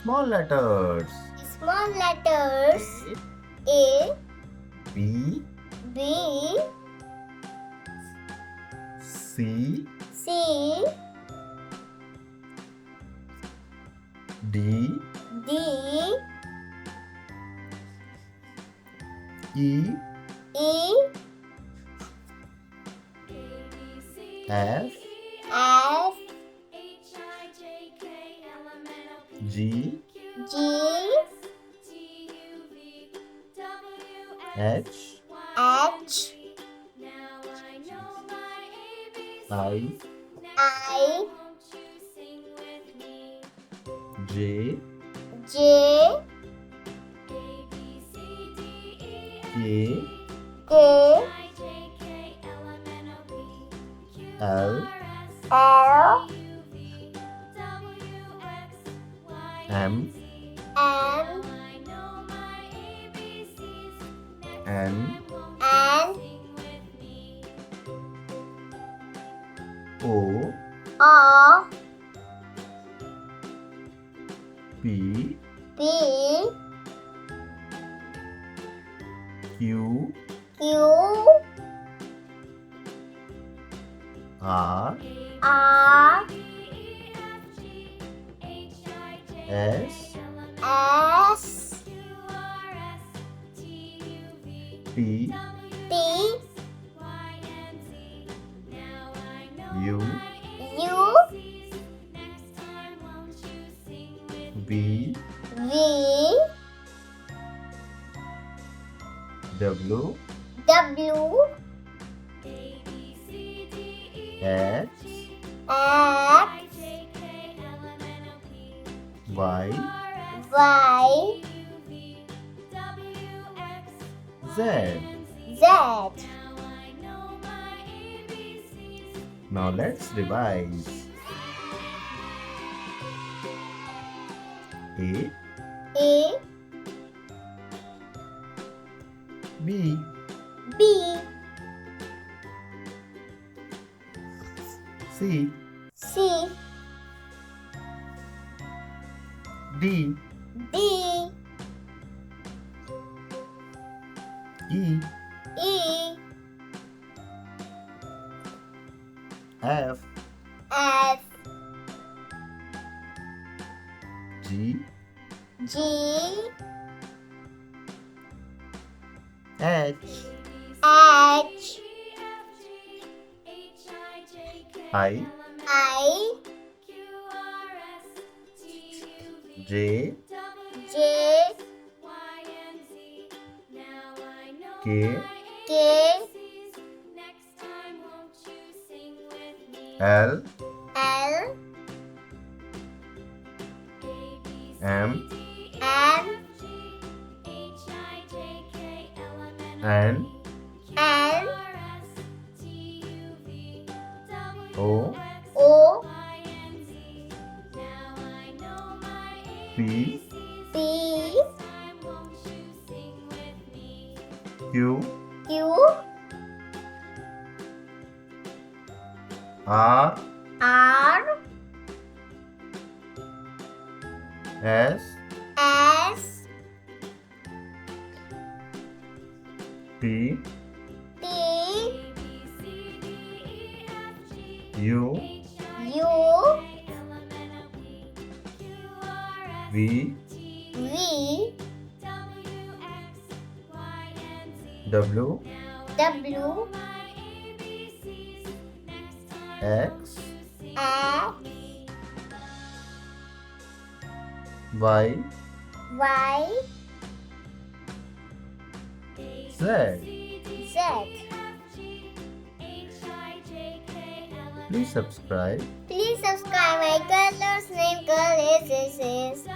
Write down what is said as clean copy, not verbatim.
Small letters. Small letters. A, B, B, C, C, D, D, E, E, F, F, G, G, H, H, I, I, J, J, K, K, L, L, M, M, N, N, O, O, P, P, Q, Q, R, R, S, S, T, T, U, U, V, V, W, W, X, X, Y, Y, Z. Z. Now let's revise. A, A, B, B, C, C, D, D, E, E, F, F, G, G, H, H, I, I, J, J, K, K, L, L, M, M, N, N, O, O, P, P, Q, Q, R, R, S, S, T, T, U, U, V, V, W, W, X, X, Y, Y, Z. Z. Please subscribe. Please subscribe my colors name girl is